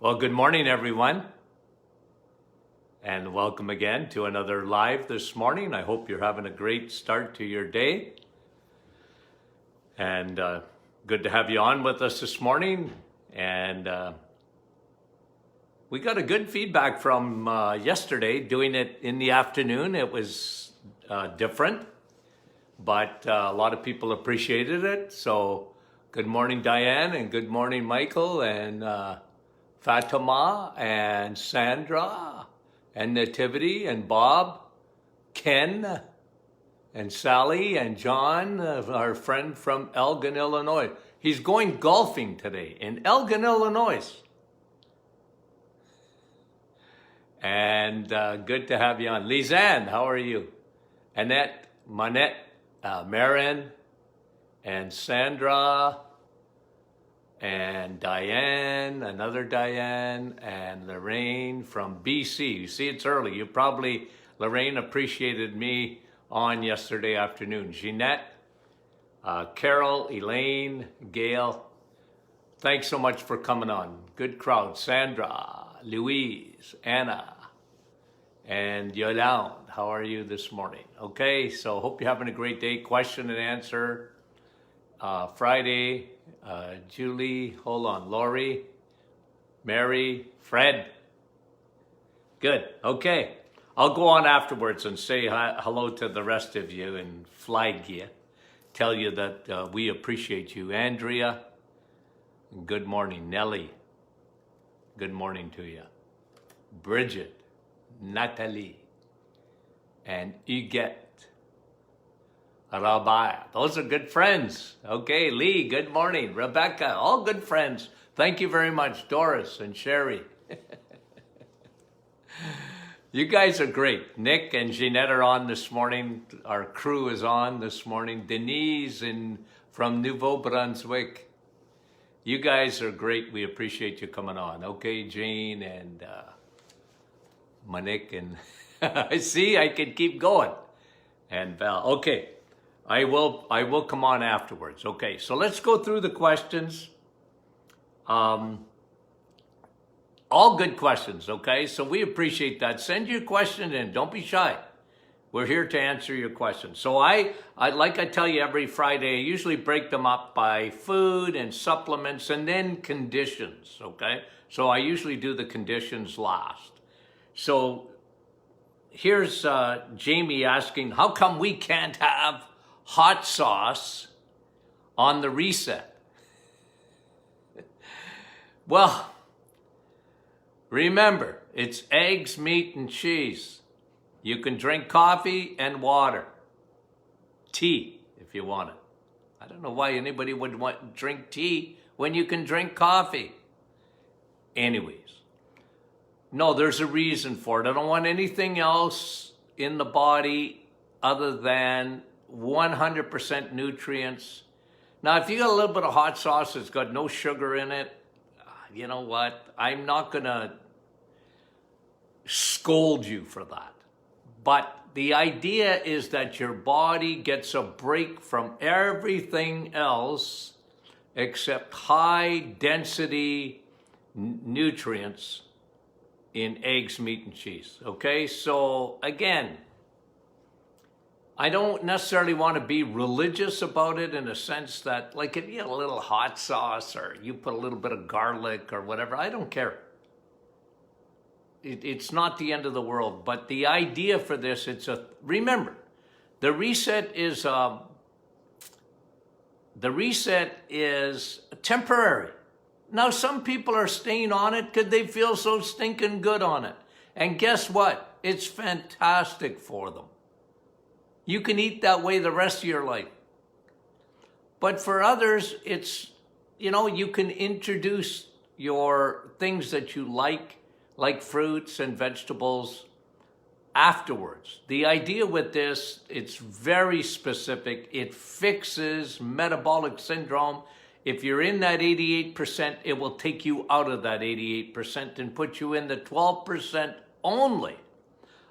Well, good morning, everyone, and welcome again to another live this morning. I hope you're having a great start to your day, and good to have you on with us this morning. And we got a good feedback from yesterday, doing it in the afternoon. It was different, but a lot of people appreciated it. So good morning, Diane, and good morning, Michael, and Fatima and Sandra and Nativity and Bob, Ken and Sally and John, our friend from Elgin, Illinois. He's going golfing today in Elgin, Illinois. And good to have you on. Lizanne, how are you? Annette, Manette, Marin, and Sandra, and Diane, another Diane, and Lorraine from BC. You see, it's early. You probably, Lorraine appreciated me on yesterday afternoon. Jeanette, Carol, Elaine, Gail, thanks so much for coming on. Good crowd. Sandra, Louise, Anna, and Yolande, how are you this morning? Okay, so hope you're having a great day. Question and answer Friday. Julie, hold on, Lori, Mary, Fred. Good, okay. I'll go on afterwards and say hello to the rest of you and flag you. Tell you that we appreciate you. Andrea, good morning. Nellie, good morning to you. Bridget, Natalie, and Huguette. Rabbi, those are good friends. Okay, Lee, good morning. Rebecca, all good friends. Thank you very much. Doris and Sherry. You guys are great. Nick and Jeanette are on this morning. Our crew is on this morning. Denise from Nouveau Brunswick. You guys are great. We appreciate you coming on. Okay, Jane and Monique and I see I can keep going. And Val. Okay. I will come on afterwards. Okay, so let's go through the questions. All good questions, okay? So we appreciate that. Send your question in. Don't be shy. We're here to answer your questions. So I like I tell you every Friday, I usually break them up by food and supplements and then conditions, okay? So I usually do the conditions last. So here's Jamie asking, how come we can't have hot sauce on the reset? Well, remember, it's eggs, meat, and cheese. You can drink coffee and water. Tea, if you want it. I don't know why anybody would want to drink tea when you can drink coffee. Anyways, no, there's a reason for it. I don't want anything else in the body other than 100% nutrients. Now, if you got a little bit of hot sauce that's got no sugar in it, you know what? I'm not going to scold you for that. But the idea is that your body gets a break from everything else except high density nutrients in eggs, meat, and cheese. Okay, so again, I don't necessarily want to be religious about it in a sense that, like, if you have a little hot sauce or you put a little bit of garlic or whatever, I don't care. It's not the end of the world. But the idea for this, remember, the reset is temporary. Now, some people are staying on it because they feel so stinking good on it. And guess what? It's fantastic for them. You can eat that way the rest of your life. But for others, it's, you can introduce your things that you like fruits and vegetables, afterwards. The idea with this, it's very specific. It fixes metabolic syndrome. If you're in that 88%, it will take you out of that 88% and put you in the 12% only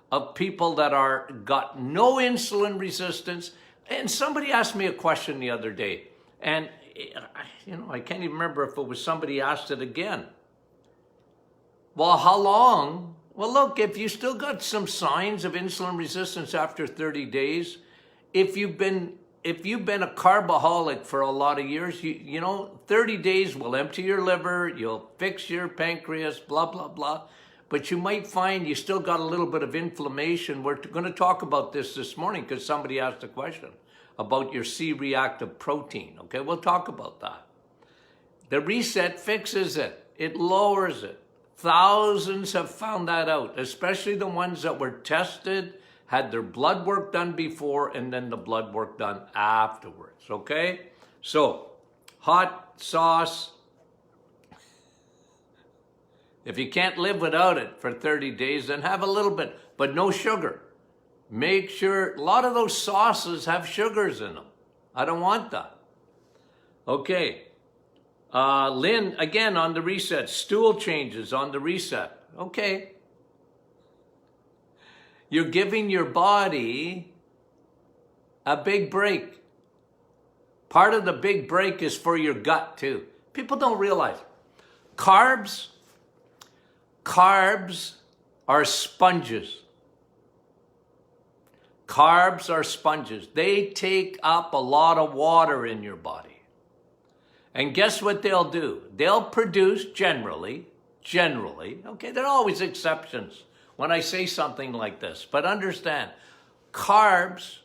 of people that got no insulin resistance. And somebody asked me a question the other day, and I can't even remember if it was somebody asked it again. Well, how long? Well, look, if you still got some signs of insulin resistance after 30 days, if you've been a carboholic for a lot of years, you know, 30 days will empty your liver, you'll fix your pancreas, blah, blah, blah. But you might find you still got a little bit of inflammation. We're going to talk about this morning because somebody asked a question about your C-reactive protein. Okay, we'll talk about that. The reset fixes it. It lowers it. Thousands have found that out, especially the ones that were tested, had their blood work done before, and then the blood work done afterwards, okay? So, hot sauce. If you can't live without it for 30 days, then have a little bit, but no sugar. Make sure, a lot of those sauces have sugars in them. I don't want that. Okay. Lynn, again, on the reset. Stool changes on the reset. Okay. You're giving your body a big break. Part of the big break is for your gut, too. People don't realize. Carbs are sponges. Carbs are sponges. They take up a lot of water in your body. And guess what they'll do? They'll produce generally, okay, there are always exceptions when I say something like this, but understand, carbs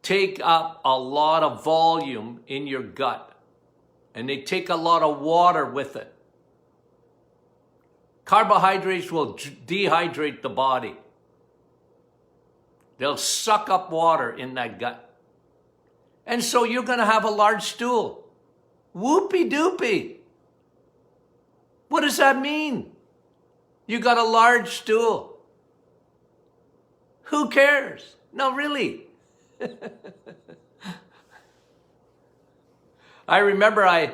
take up a lot of volume in your gut, and they take a lot of water with it. Carbohydrates will dehydrate the body. They'll suck up water in that gut. And so you're going to have a large stool. Whoopie doopie. What does that mean? You got a large stool. Who cares? No, really. I remember I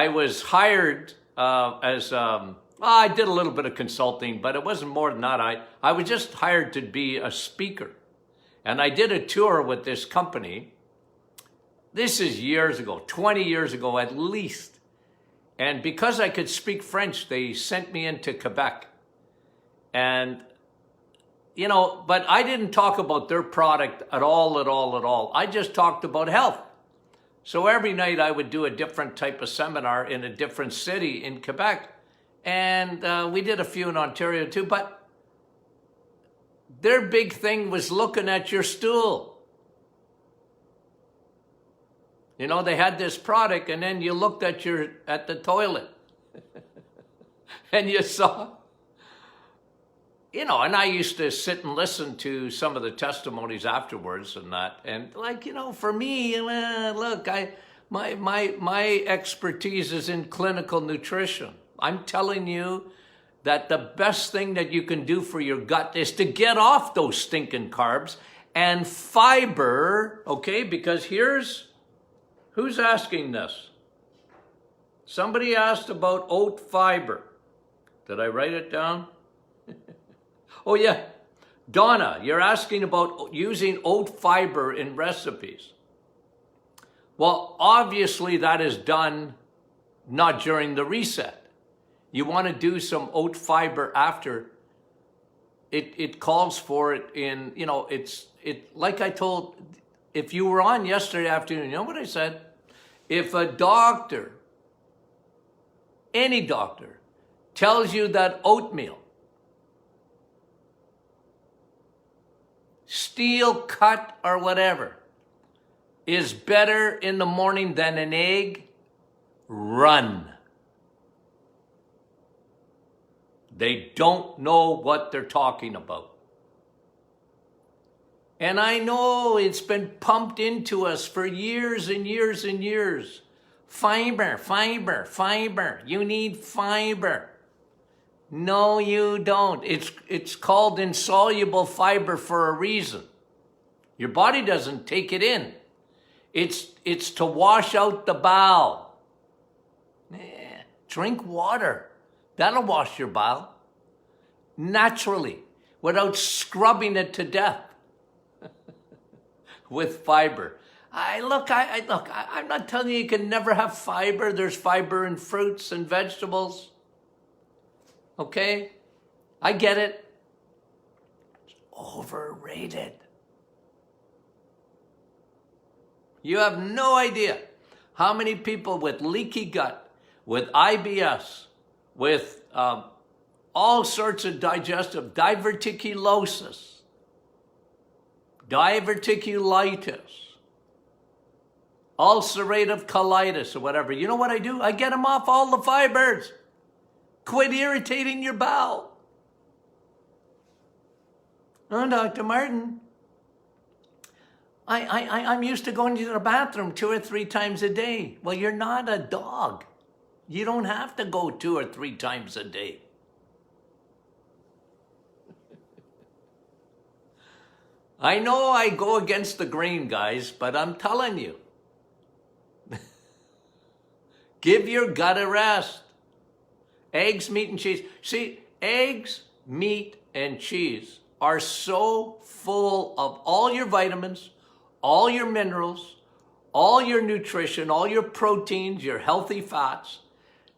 was hired I did a little bit of consulting, but it wasn't more than that. I was just hired to be a speaker. And I did a tour with this company. This is years ago, 20 years ago at least. And because I could speak French, they sent me into Quebec. And, you know, but I didn't talk about their product at all. I just talked about health. So every night I would do a different type of seminar in a different city in Quebec. And we did a few in Ontario too, but their big thing was looking at your stool. You know, they had this product, and then you looked at the toilet, and you saw, you know, and I used to sit and listen to some of the testimonies afterwards and that, and like, you know, for me, look, my expertise is in clinical nutrition. I'm telling you that the best thing that you can do for your gut is to get off those stinking carbs and fiber, okay? Because who's asking this? Somebody asked about oat fiber. Did I write it down? Oh yeah, Donna, you're asking about using oat fiber in recipes. Well, obviously that is done not during the reset. You want to do some oat fiber after. It calls for it in, you know, like I told, if you were on yesterday afternoon, you know what I said? If a doctor, any doctor, tells you that oatmeal, steel cut or whatever, is better in the morning than an egg, run. They don't know what they're talking about. And I know it's been pumped into us for years and years and years. Fiber, fiber, fiber. You need fiber. No, you don't. It's called insoluble fiber for a reason. Your body doesn't take it in. It's to wash out the bowel. Drink water. That'll wash your bowel. Naturally, without scrubbing it to death. With fiber. I'm not telling you can never have fiber. There's fiber in fruits and vegetables. Okay? I get it. It's overrated. You have no idea how many people with leaky gut, with IBS, with all sorts of digestive, diverticulosis, diverticulitis, ulcerative colitis, or whatever. You know what I do? I get them off all the fibers. Quit irritating your bowel. Oh, Dr. Martin, I'm used to going to the bathroom 2 or 3 times a day. Well, you're not a dog. You don't have to go 2 or 3 times a day. I know I go against the grain, guys, but I'm telling you. Give your gut a rest. Eggs, meat, and cheese. See, eggs, meat, and cheese are so full of all your vitamins, all your minerals, all your nutrition, all your proteins, your healthy fats,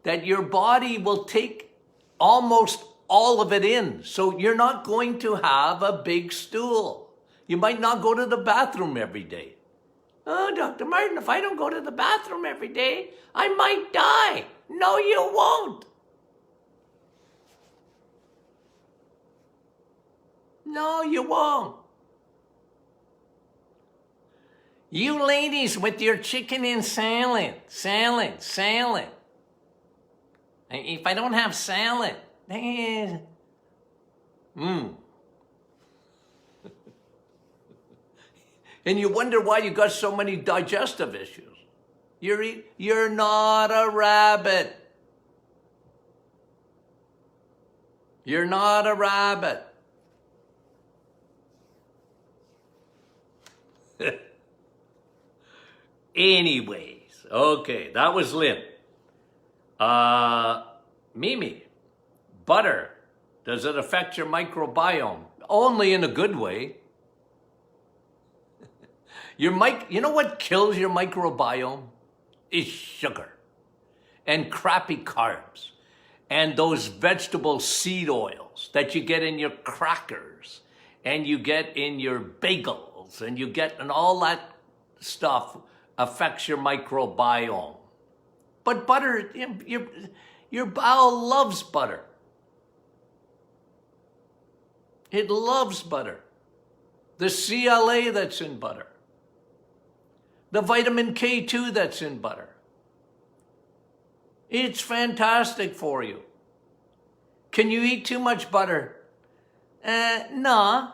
that your body will take almost all of it in. So you're not going to have a big stool. You might not go to the bathroom every day. Oh, Dr. Martin, if I don't go to the bathroom every day, I might die. No, you won't. No, you won't. You ladies with your chicken and salad. If I don't have salad, And you wonder why you got so many digestive issues. You're not a rabbit. You're not a rabbit. Anyways, okay, that was Lynn. Mimi, butter, does it affect your microbiome? Only in a good way. You know what kills your microbiome? Is sugar and crappy carbs and those vegetable seed oils that you get in your crackers and you get in your bagels and all that stuff affects your microbiome. But butter, your bowel loves butter. It loves butter. The CLA that's in butter. The vitamin K2 that's in butter. It's fantastic for you. Can you eat too much butter? No.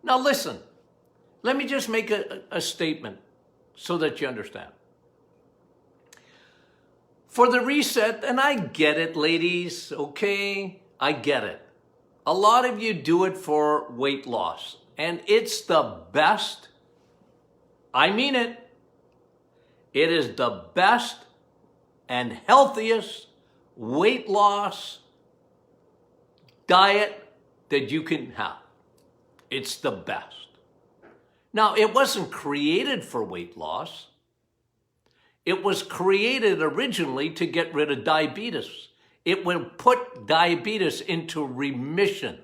Now listen, let me just make a statement so that you understand. For the reset, and I get it, ladies, okay? I get it. A lot of you do it for weight loss, and it's the best. I mean it. It is the best and healthiest weight loss diet that you can have. It's the best. Now, it wasn't created for weight loss. It was created originally to get rid of diabetes. It will put diabetes into remission.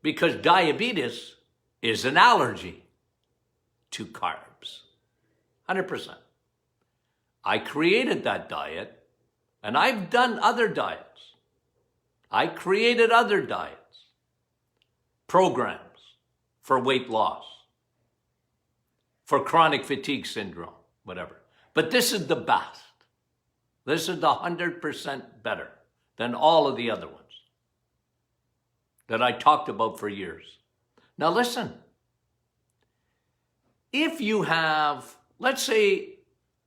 Because diabetes is an allergy to carbs. 100%. I created that diet, and I've done other diets. I created other diets, programs for weight loss, for chronic fatigue syndrome, whatever. But this is the best. This is the 100% better than all of the other ones that I talked about for years. Now listen, if you have, let's say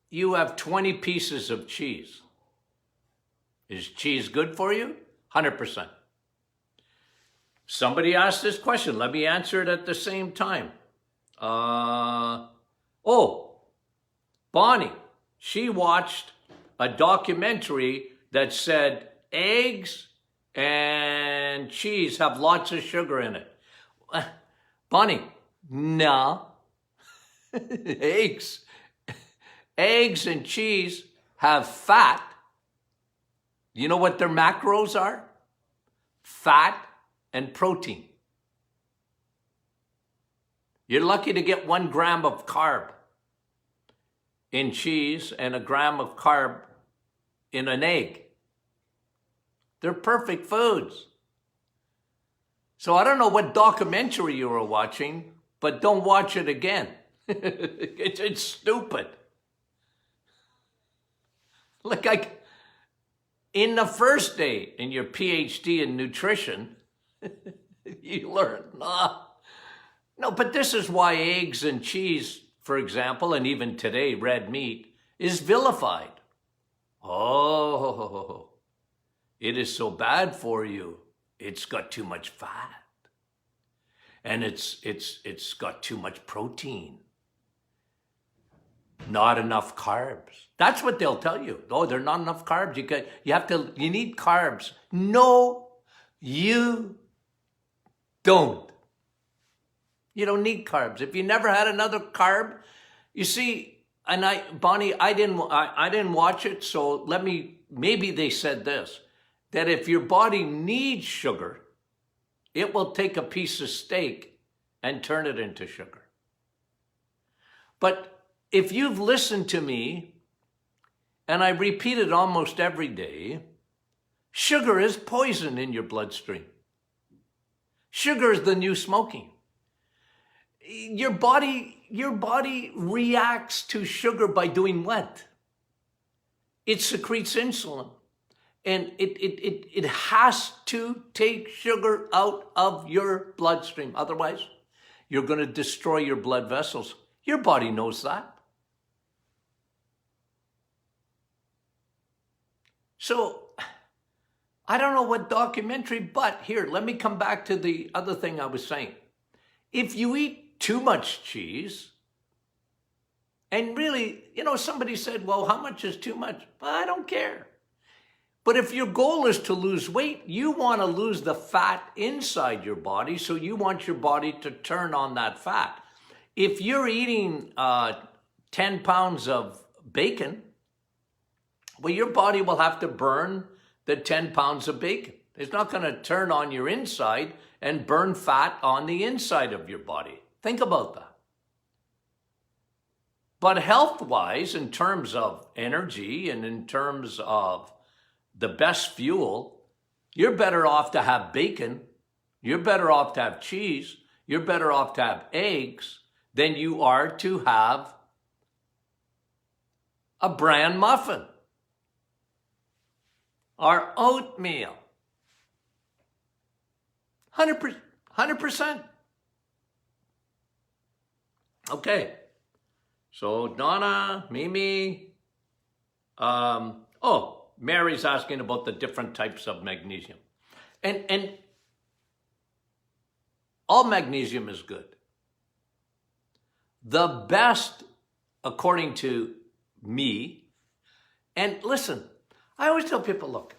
you have 20 pieces of cheese. Is cheese good for you? 100%. Somebody asked this question. Let me answer it at the same time. Bonnie, she watched a documentary that said eggs and cheese have lots of sugar in it. Bonnie, no. Eggs and cheese have fat You know what their macros are? Fat and protein. You're lucky to get 1 gram of carb in cheese and 1 gram of carb in an egg. They're perfect foods. So I don't know what documentary you were watching, but don't watch it again. It's stupid. Like in the first day in your PhD in nutrition, you learn, no, but this is why eggs and cheese, for example, and even today, red meat, is vilified. Oh, it is so bad for you. It's got too much fat. And it's got too much protein. Not enough carbs. That's what they'll tell you. Oh, there are not enough carbs. You need carbs. No, you don't. You don't need carbs. If you never had another carb, you see, and Bonnie, I didn't watch it, so maybe they said this, that if your body needs sugar, it will take a piece of steak and turn it into sugar. But if you've listened to me, and I repeat it almost every day, sugar is poison in your bloodstream. Sugar is the new smoking. Your body reacts to sugar by doing what? It secretes insulin. And it has to take sugar out of your bloodstream. Otherwise, you're going to destroy your blood vessels. Your body knows that. So, I don't know what documentary, but here, let me come back to the other thing I was saying. If you eat too much cheese, and really, somebody said, well, how much is too much? Well, I don't care. But if your goal is to lose weight, you want to lose the fat inside your body, so you want your body to turn on that fat. If you're eating 10 pounds of bacon, well, your body will have to burn the 10 pounds of bacon. It's not going to turn on your inside and burn fat on the inside of your body. Think about that. But health-wise, in terms of energy and in terms of the best fuel, you're better off to have bacon, you're better off to have cheese, you're better off to have eggs than you are to have a bran muffin or oatmeal. 100%. Okay. So Donna, Mimi, Mary's asking about the different types of magnesium. And all magnesium is good. The best, according to me, and listen, I always tell people, look,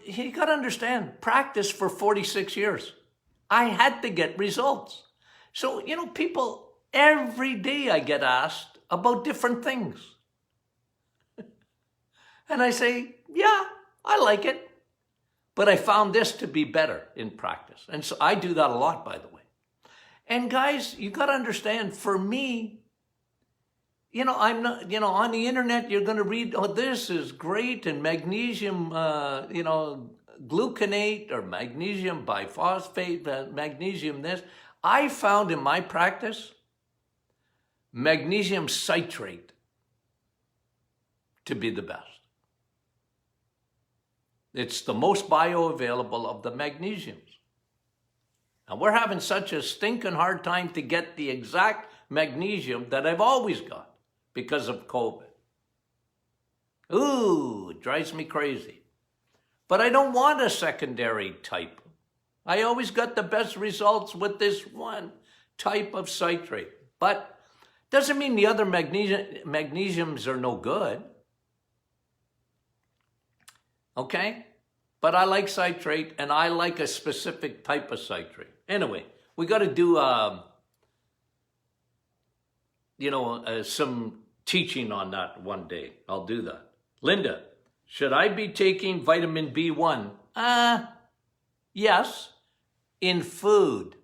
you got to understand, practice for 46 years. I had to get results. So, people, every day I get asked about different things. And I say, yeah, I like it. But I found this to be better in practice. And so I do that a lot, by the way. And guys, you got to understand, for me, I'm not, on the internet, you're going to read, oh, this is great, and magnesium, gluconate or magnesium biphosphate, magnesium this. I found in my practice, magnesium citrate to be the best. It's the most bioavailable of the magnesiums. And we're having such a stinking hard time to get the exact magnesium that I've always got because of COVID. Ooh, it drives me crazy. But I don't want a secondary type. I always got the best results with this one type of citrate. But doesn't mean the other magnesiums are no good. Okay? But I like citrate, and I like a specific type of citrate. Anyway, we got to do, some teaching on that one day. I'll do that. Linda, Should I be taking vitamin B1? Yes, in food.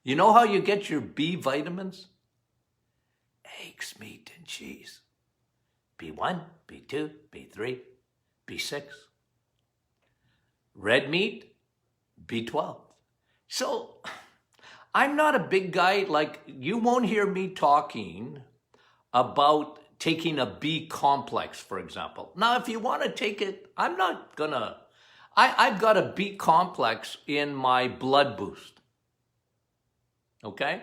You know how you get your B vitamins? Eggs, meat, and cheese. B1, B2, B3, B6. Red meat, B12. So I'm not a big guy, like you won't hear me talking about taking a B complex, for example. Now, if you want to take it, I'm not gonna, I've got a B complex in my blood boost. Okay?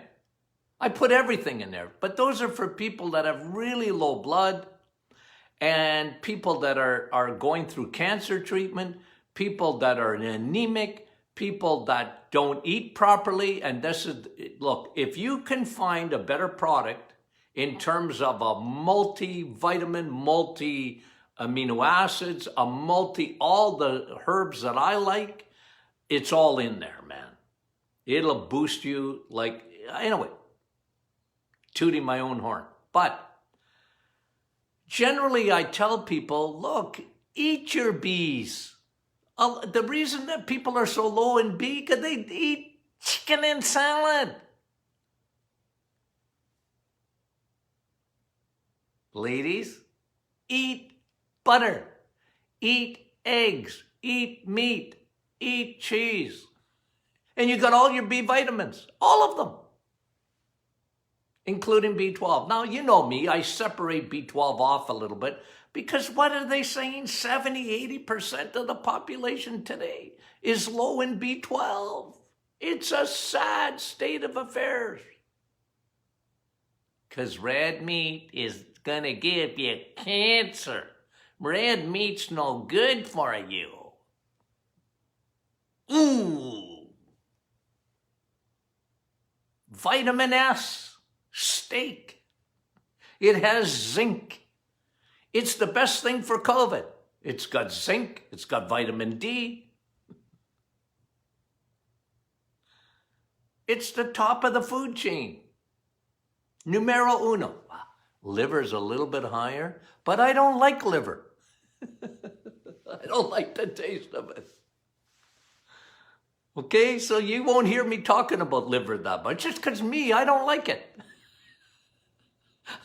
I put everything in there, but those are for people that have really low blood and people that are going through cancer treatment, people that are anemic, people that don't eat properly. And this is, look, if you can find a better product in terms of a multivitamin, multi amino acids, all the herbs that I like, it's all in there, man. It'll boost you like, anyway, tooting my own horn. But generally I tell people, look, eat your Bs. The reason that people are so low in B, because they eat chicken and salad. Ladies, eat butter, eat eggs, eat meat, eat cheese. And you got all your B vitamins, all of them, including B12. Now, you know me, I separate B12 off a little bit because what are they saying? 70-80% of the population today is low in B12. It's a sad state of affairs. Because red meat is going to give you cancer. Red meat's no good for you. Ooh. Vitamin S, steak. It has zinc. It's the best thing for COVID. It's got zinc. It's got vitamin D. It's the top of the food chain. Numero uno. Liver's a little bit higher, but I don't like liver. I don't like the taste of it. Okay, so you won't hear me talking about liver that much, just because I don't like it.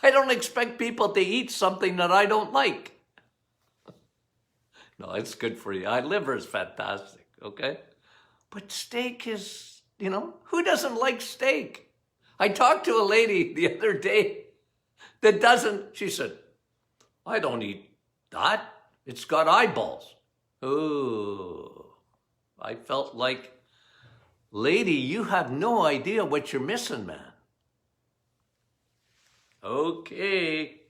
I don't expect people to eat something that I don't like. No, it's good for you. Liver is fantastic, okay? But steak is, who doesn't like steak? I talked to a lady the other day that doesn't, she said, I don't eat that. It's got eyeballs. Ooh, I felt like, lady, you have no idea what you're missing, man. Okay.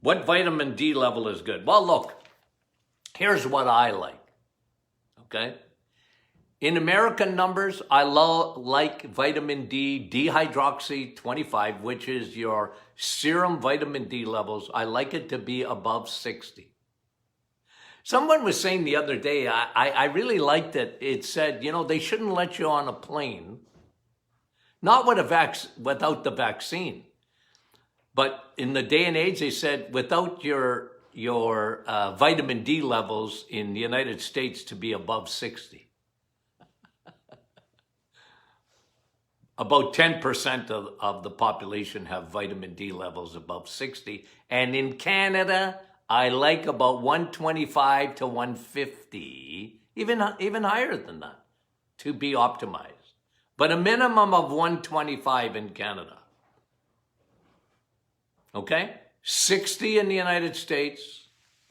What vitamin D level is good? Well, look, here's what I like, okay? In American numbers, I like vitamin D, dehydroxy 25, which is your serum vitamin D levels. I like it to be above 60. Someone was saying the other day, I really liked it. It said, they shouldn't let you on a plane, not without the vaccine. But in the day and age, they said, without your vitamin D levels in the United States to be above 60. About 10% of the population have vitamin D levels above 60. And in Canada, I like about 125 to 150, even higher than that, to be optimized. But a minimum of 125 in Canada. Okay? 60 in the United States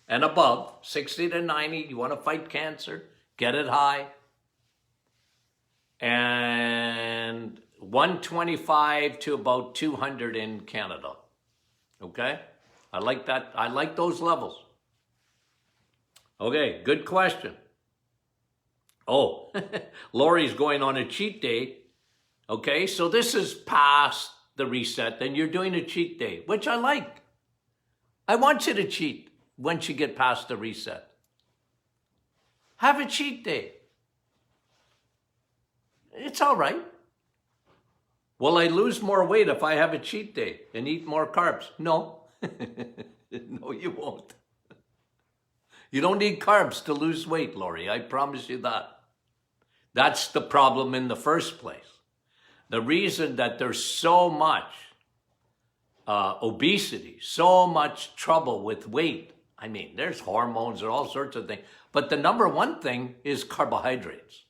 and above, 60 to 90. You want to fight cancer, get it high. And 125 to about 200 in Canada. Okay? I like that. I like those levels. Okay, good question. Oh, Lori's going on a cheat day. Okay, so this is past the reset, and you're doing a cheat day, which I like. I want you to cheat once you get past the reset. Have a cheat day. It's all right. Will I lose more weight if I have a cheat day and eat more carbs? No. No, you won't. You don't need carbs to lose weight, Lori. I promise you that. That's the problem in the first place. The reason that there's so much obesity, so much trouble with weight. I mean, there's hormones and all sorts of things. But the number one thing is carbohydrates.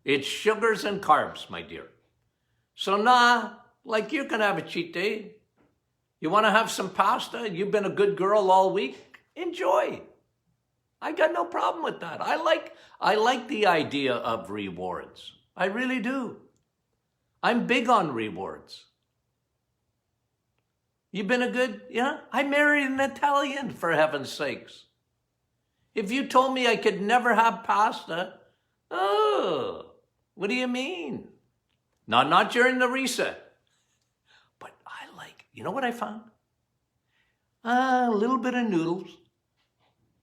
It's sugars and carbs, my dear. So like you're going to have a cheat day. You want to have some pasta? You've been a good girl all week? Enjoy. I got no problem with that. I like the idea of rewards. I really do. I'm big on rewards. You've been a good, I married an Italian, for heaven's sakes. If you told me I could never have pasta, what do you mean? Not during the reset. But you know what I found? A little bit of noodles.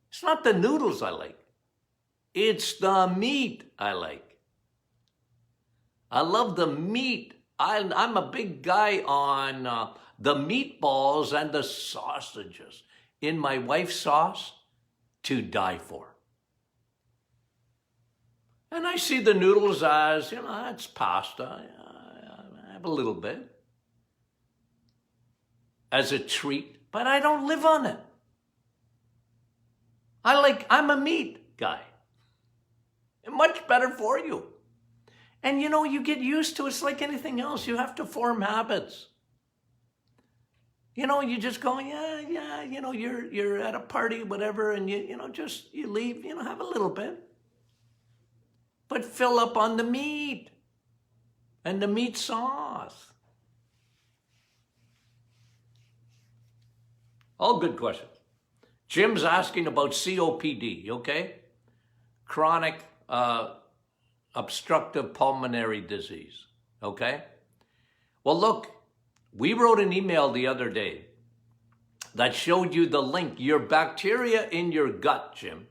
It's not the noodles I like. It's the meat I like. I love the meat. I'm a big guy on the meatballs and the sausages in my wife's sauce to die for. And I see the noodles as, it's pasta. I have a little bit as a treat, but I don't live on it. I'm a meat guy. And much better for you. And you get used to it. It's like anything else. You have to form habits. You just go, you're at a party, whatever, and you leave, have a little bit. But fill up on the meat and the meat sauce. All good questions. Jim's asking about COPD, okay? Chronic obstructive pulmonary disease, okay? Well, look, we wrote an email the other day that showed you the link. Your bacteria in your gut, Jim,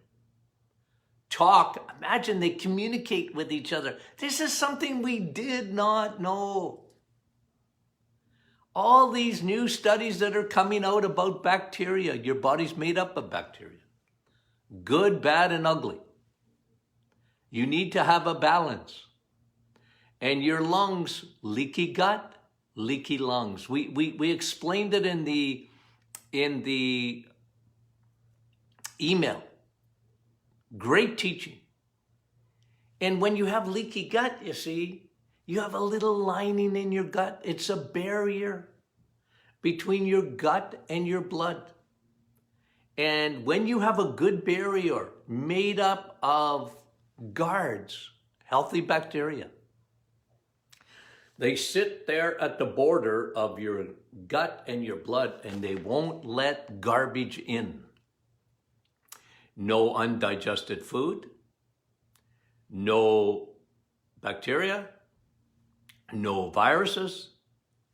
imagine they communicate with each other. This is something we did not know. All these new studies that are coming out about bacteria, your body's made up of bacteria. Good, bad, and ugly. You need to have a balance. And your lungs, leaky gut, leaky lungs. We explained it in the email. Great teaching. And when you have leaky gut, you see, you have a little lining in your gut. It's a barrier between your gut and your blood. And when you have a good barrier made up of guards, healthy bacteria, they sit there at the border of your gut and your blood, and they won't let garbage in. No undigested food, no bacteria, no viruses,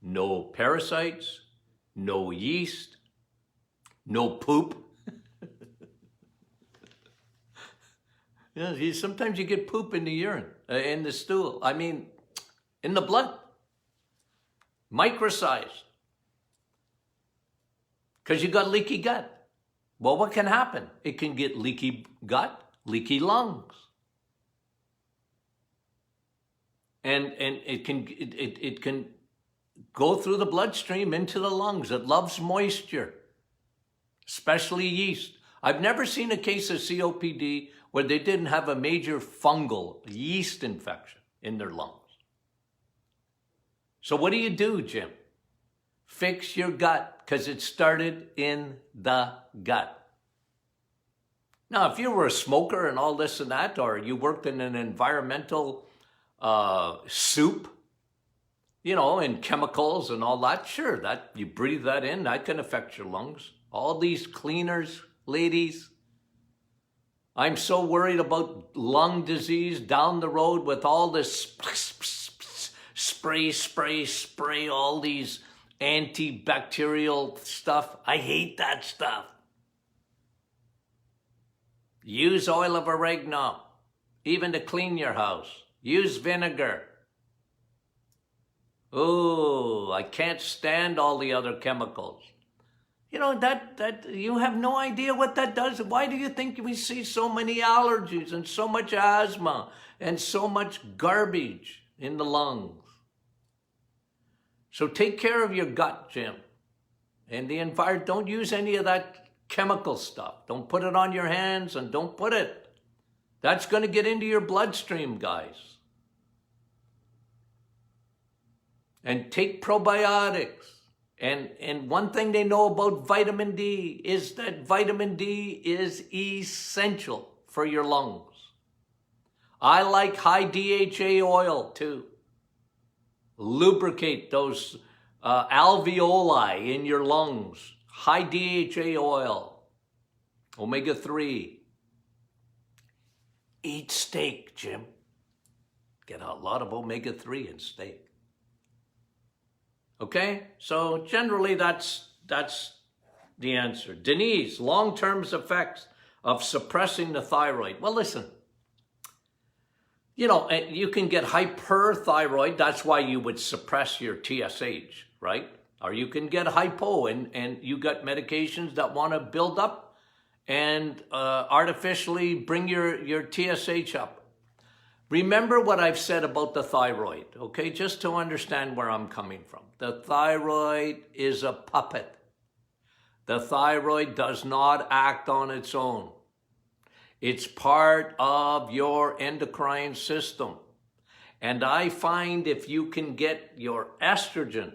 no parasites, no yeast, no poop. Sometimes you get poop in the urine, in the stool. I mean, in the blood. Microsized. Because you got leaky gut. Well, what can happen? It can get leaky gut, leaky lungs. And it can go through the bloodstream into the lungs. It loves moisture, especially yeast. I've never seen a case of COPD where they didn't have a major fungal yeast infection in their lungs. So what do you do, Jim? Fix your gut, because it started in the gut. Now, if you were a smoker and all this and that, or you worked in an environmental soup, and chemicals and all that, sure, that you breathe that in, that can affect your lungs. All these cleaners, ladies, I'm so worried about lung disease down the road with all this spray, all these antibacterial stuff. I hate that stuff. Use oil of oregano, even to clean your house. Use vinegar. Oh, I can't stand all the other chemicals. You know, that you have no idea what that does. Why do you think we see so many allergies and so much asthma and so much garbage in the lungs? So take care of your gut, Jim. And the environment, don't use any of that chemical stuff. Don't put it on your hands and don't put it. That's going to get into your bloodstream, guys. And take probiotics. And one thing they know about vitamin D is that vitamin D is essential for your lungs. I like high DHA oil too. Lubricate those alveoli in your lungs. High DHA oil. Omega-3. Eat steak, Jim. Get a lot of omega-3 in steak. Okay? So generally that's the answer. Denise, long-term effects of suppressing the thyroid. Well, listen. You know, you can get hyperthyroid. That's why you would suppress your TSH, right? Or you can get hypo, and you got medications that want to build up and artificially bring your TSH up. Remember what I've said about the thyroid, okay? Just to understand where I'm coming from. The thyroid is a puppet. The thyroid does not act on its own. It's part of your endocrine system. And I find if you can get your estrogen,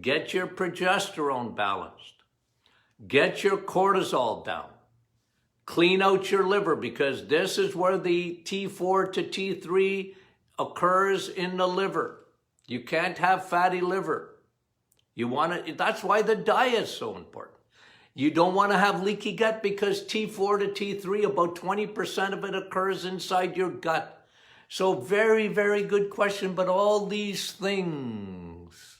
get your progesterone balanced, get your cortisol down, clean out your liver, because this is where the T4 to T3 occurs in the liver. You can't have fatty liver. That's why the diet is so important. You don't want to have leaky gut because T4 to T3, about 20% of it occurs inside your gut. So very, very good question, but all these things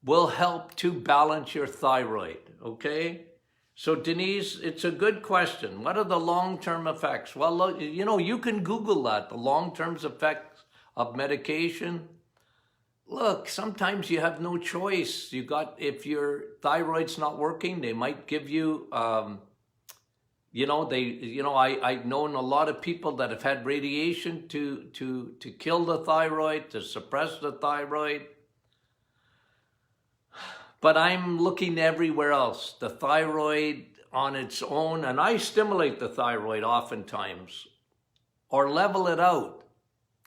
will help to balance your thyroid, okay? So Denise, it's a good question. What are the long-term effects? Well, look, you know, you can Google that, the long-term effects of medication. Look, sometimes you have no choice. If your thyroid's not working, they might give you, I've known a lot of people that have had radiation to kill the thyroid, to suppress the thyroid. But I'm looking everywhere else. The thyroid on its own, and I stimulate the thyroid oftentimes, or level it out.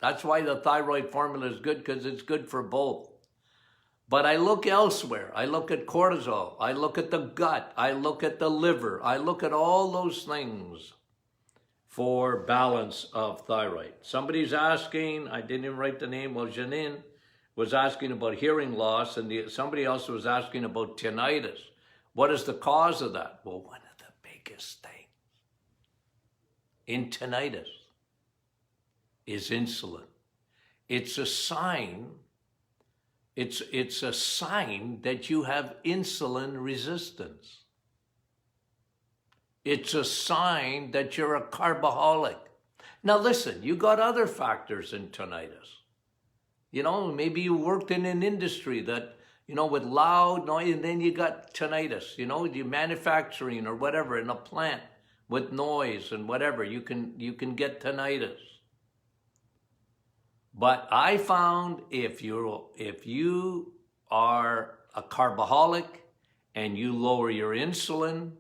That's why the thyroid formula is good, because it's good for both. But I look elsewhere. I look at cortisol. I look at the gut. I look at the liver. I look at all those things for balance of thyroid. Somebody's asking, I didn't even write the name, well, Janine was asking about hearing loss, and somebody else was asking about tinnitus. What is the cause of that? Well, one of the biggest things in tinnitus is insulin. It's a sign. It's a sign that you have insulin resistance. It's a sign that you're a carboholic. Now listen, you got other factors in tinnitus. You know, maybe you worked in an industry that, with loud noise, and then you got tinnitus, you manufacturing or whatever in a plant with noise and whatever, you can get tinnitus. But I found if you are a carboholic and you lower your insulin,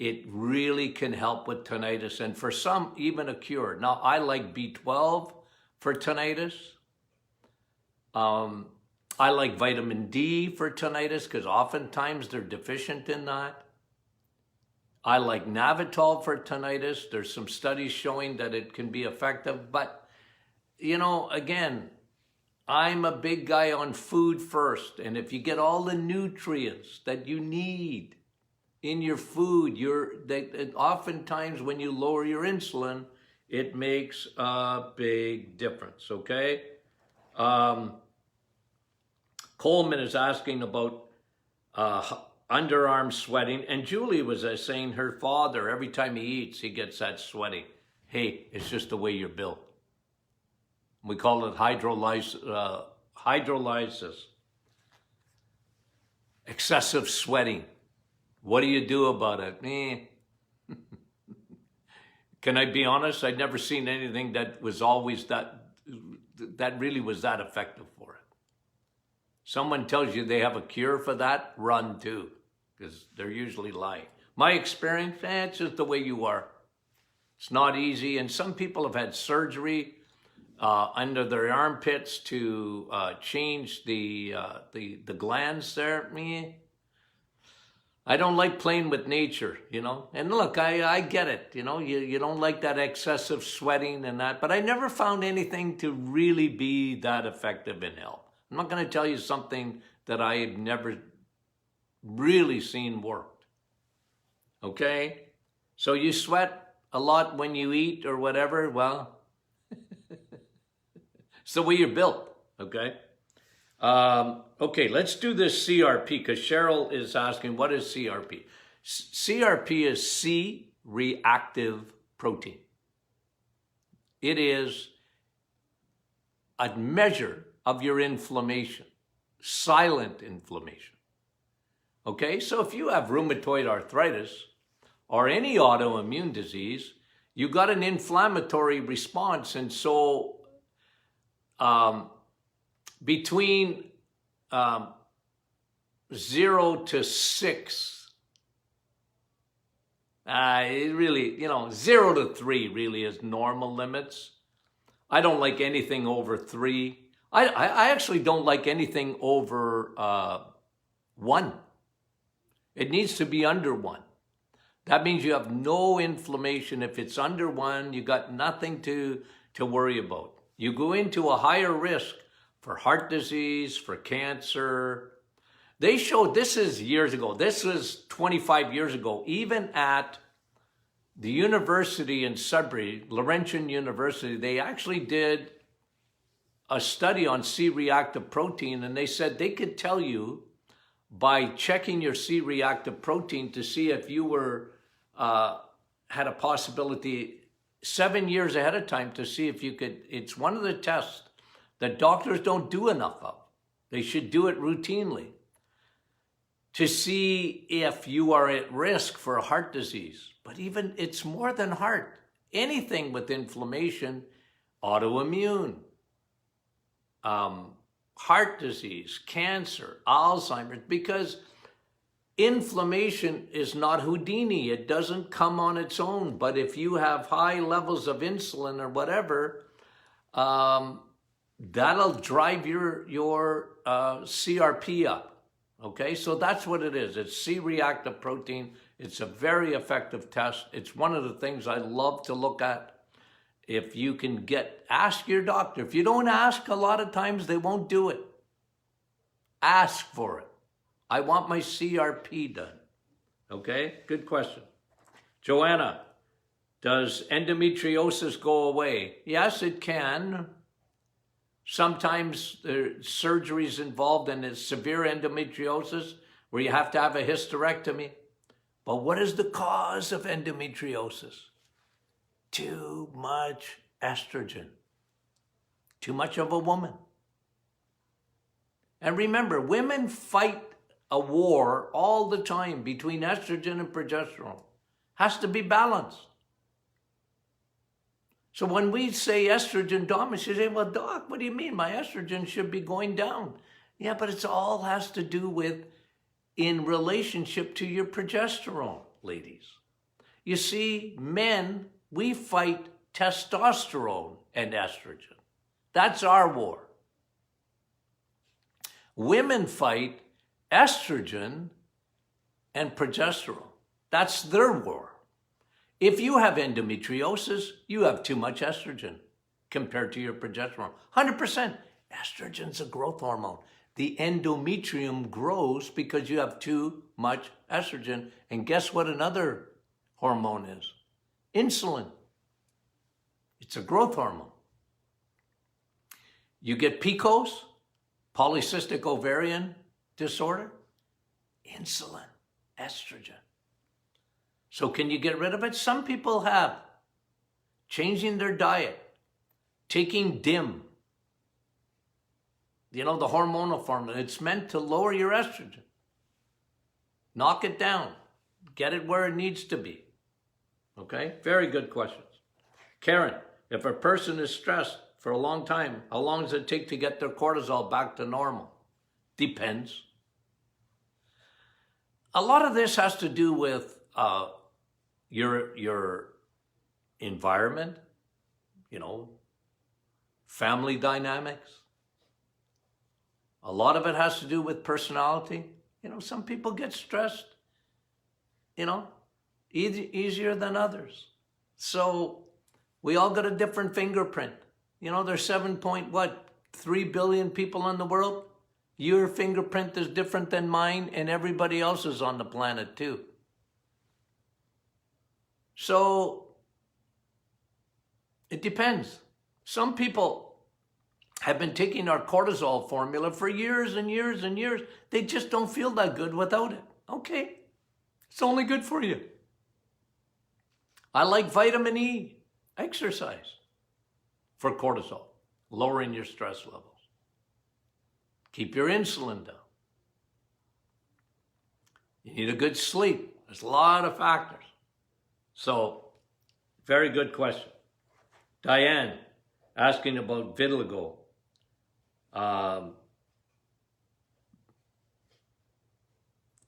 it really can help with tinnitus, and for some, even a cure. Now, I like B12 for tinnitus. I like vitamin D for tinnitus because oftentimes they're deficient in that. I like Navitol for tinnitus. There's some studies showing that it can be effective, but again, I'm a big guy on food first. And if you get all the nutrients that you need in your food, oftentimes when you lower your insulin, it makes a big difference, okay? Coleman is asking about underarm sweating. And Julie was saying her father, every time he eats, he gets that sweating. Hey, it's just the way you're built. We call it hydrolysis. Excessive sweating. What do you do about it? Can I be honest? I'd never seen anything that was always that really was that effective for it. Someone tells you they have a cure for that, run too, because they're usually lying. My experience, it's just the way you are. It's not easy, and some people have had surgery under their armpits to change the glands there. I don't like playing with nature, you know. And look, I get it, you know. You don't like that excessive sweating and that, but I never found anything to really be that effective in help. I'm not going to tell you something that I have never really seen worked. Okay? So you sweat a lot when you eat or whatever, well, it's the way you're built, okay? Okay, let's do this CRP, because Cheryl is asking, what is CRP? CRP is C-reactive protein. It is a measure of your inflammation, silent inflammation. Okay, so if you have rheumatoid arthritis or any autoimmune disease, you got an inflammatory response, and so between 0 to 6, it really, 0 to 3 really is normal limits. I don't like anything over 3. I actually don't like anything over 1. It needs to be under 1. That means you have no inflammation. If it's under 1, you got nothing to worry about. You go into a higher risk for heart disease, for cancer. They showed, this is years ago, this was 25 years ago, even at the university in Sudbury, Laurentian University, they actually did a study on C-reactive protein, and they said they could tell you by checking your C-reactive protein to see if you were had a possibility 7 years ahead of time to see if you could. It's one of the tests that doctors don't do enough of. They should do it routinely to see if you are at risk for heart disease. But even it's more than heart. Anything with inflammation, autoimmune, heart disease, cancer, Alzheimer's, because inflammation is not Houdini. It doesn't come on its own. But if you have high levels of insulin or whatever, that'll drive your CRP up. Okay, so that's what it is. It's C-reactive protein. It's a very effective test. It's one of the things I love to look at. If you can ask your doctor. If you don't ask, a lot of times they won't do it. Ask for it. I want my CRP done. Okay, good question. Joanna, does endometriosis go away? Yes, it can. Sometimes there's surgeries involved in it's severe endometriosis where you have to have a hysterectomy. But what is the cause of endometriosis? Too much estrogen. Too much of a woman. And remember, women fight a war all the time between estrogen and progesterone. Has to be balanced. So when we say estrogen dominance, you say, well, doc, what do you mean? My estrogen should be going down. Yeah, but it all has to do with in relationship to your progesterone, ladies. You see, men, we fight testosterone and estrogen. That's our war. Women fight estrogen and progesterone. That's their war. If you have endometriosis, you have too much estrogen compared to your progesterone. 100%. Estrogen's a growth hormone. The endometrium grows because you have too much estrogen. And guess what another hormone is? Insulin. It's a growth hormone. You get PCOS, polycystic ovarian disorder, insulin, estrogen. So can you get rid of it? Some people have. Changing their diet, taking DIM, the hormonal formula. It's meant to lower your estrogen. Knock it down. Get it where it needs to be. Okay? Very good questions. Karen, if a person is stressed for a long time, how long does it take to get their cortisol back to normal? Depends. A lot of this has to do with your environment, family dynamics. A lot of it has to do with personality. Some people get stressed, easier than others. So we all got a different fingerprint. There's 7.3 billion people in the world. Your fingerprint is different than mine and everybody else's on the planet too. So it depends. Some people have been taking our cortisol formula for years and years and years. They just don't feel that good without it. Okay, it's only good for you. I like vitamin E, exercise for cortisol, lowering your stress levels. Keep your insulin down. You need a good sleep. There's a lot of factors. So, very good question. Diane, asking about vitiligo.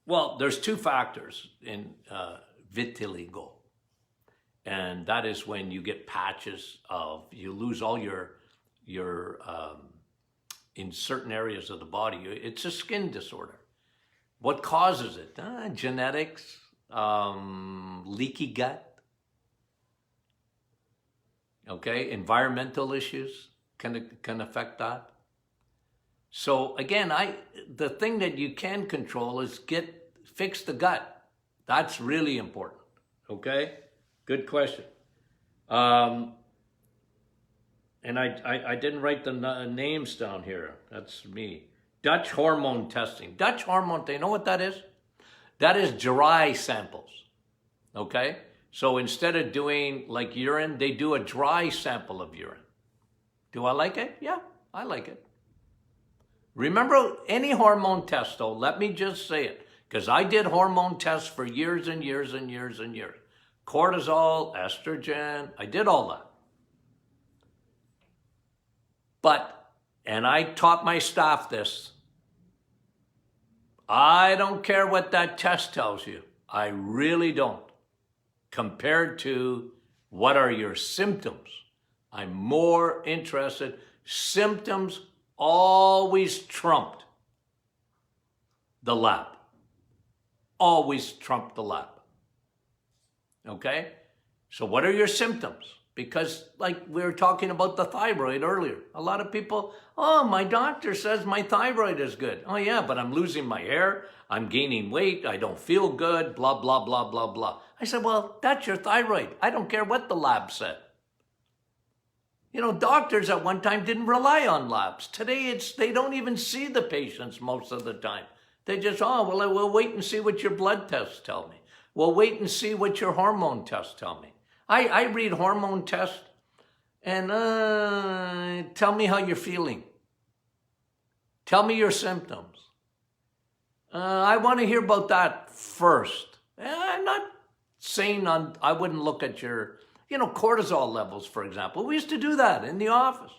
Well, there's two factors in vitiligo. And that is when you get patches you lose all your in certain areas of the body. It's a skin disorder. What causes it? Genetics, leaky gut. Okay, environmental issues can affect that. So again, the thing that you can control is fix the gut. That's really important. Okay, good question. And I didn't write the names down here. That's me. Dutch hormone testing. Dutch hormone, you know what that is? That is dry samples. Okay? So instead of doing like urine, they do a dry sample of urine. Do I like it? Yeah, I like it. Remember, any hormone test, though, let me just say it, because I did hormone tests for years and years and years and years. Cortisol, estrogen, I did all that. And I taught my staff this, I don't care what that test tells you. I really don't. Compared to what are your symptoms, I'm more interested. Symptoms always trumped the lab. Always trumped the lab. Okay? So what are your symptoms? Because like we were talking about the thyroid earlier. A lot of people, oh, my doctor says my thyroid is good. Oh yeah, but I'm losing my hair, I'm gaining weight, I don't feel good, blah, blah, blah, blah, blah. I said, well, that's your thyroid. I don't care what the lab said. Doctors at one time didn't rely on labs. Today, they don't even see the patients most of the time. They just, we'll wait and see what your blood tests tell me. We'll wait and see what your hormone tests tell me. I read hormone tests and tell me how you're feeling. Tell me your symptoms. I want to hear about that first. I'm not saying I wouldn't look at your, cortisol levels, for example. We used to do that in the office.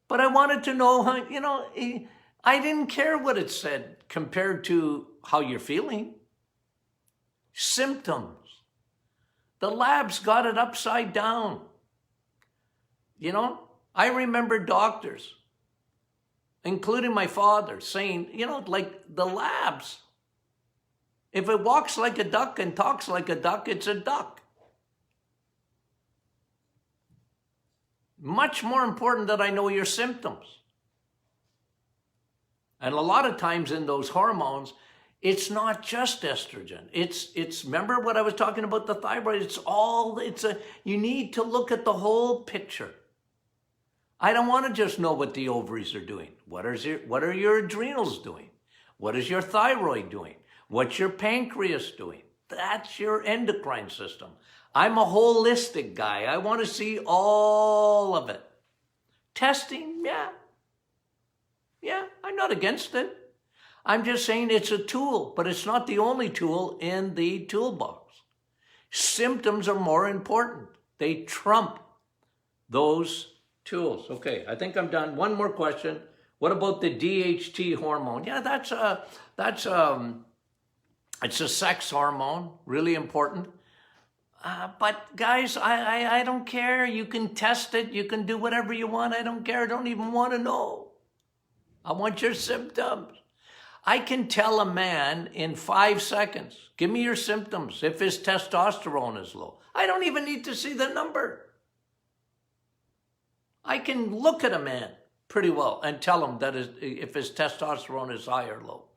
But I wanted to know how, I didn't care what it said compared to how you're feeling. Symptoms. The labs got it upside down. I remember doctors, including my father, saying, like the labs, if it walks like a duck and talks like a duck, it's a duck. Much more important that I know your symptoms. And a lot of times in those hormones, it's not just estrogen. It's remember what I was talking about, the thyroid? You need to look at the whole picture. I don't want to just know what the ovaries are doing. What are your adrenals doing? What is your thyroid doing? What's your pancreas doing? That's your endocrine system. I'm a holistic guy. I want to see all of it. Testing, yeah. Yeah, I'm not against it. I'm just saying it's a tool, but it's not the only tool in the toolbox. Symptoms are more important. They trump those tools. Okay, I think I'm done. One more question. What about the DHT hormone? Yeah, it's a sex hormone, really important. But guys, I don't care. You can test it. You can do whatever you want. I don't care. I don't even want to know. I want your symptoms. I can tell a man in 5 seconds, give me your symptoms if his testosterone is low. I don't even need to see the number. I can look at a man pretty well and tell him that if his testosterone is high or low.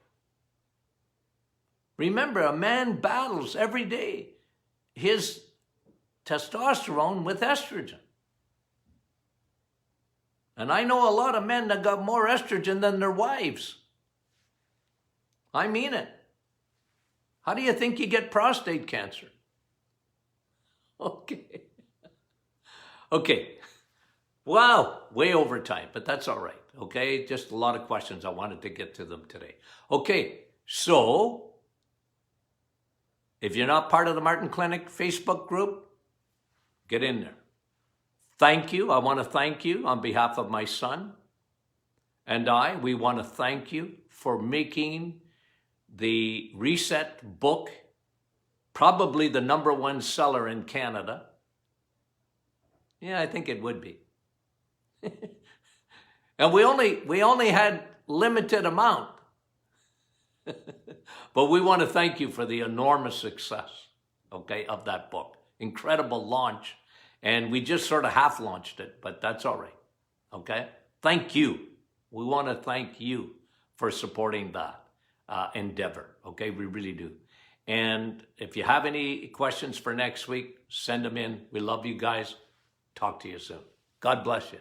Remember, a man battles every day his testosterone with estrogen. And I know a lot of men that got more estrogen than their wives. I mean it. How do you think you get prostate cancer? Okay. Okay. Wow, way over time, but that's all right. Okay, just a lot of questions. I wanted to get to them today. Okay, so if you're not part of the Martin Clinic Facebook group, get in there. Thank you. I want to thank you on behalf of my son and we want to thank you for making the Reset book probably the #1 seller in Canada. Yeah, I think it would be. And we only had limited amount. But we want to thank you for the enormous success, okay, of that book. Incredible launch. And we just sort of half launched it, but that's all right. Okay? Thank you. We want to thank you for supporting that endeavor. Okay? We really do. And if you have any questions for next week, send them in. We love you guys. Talk to you soon. God bless you.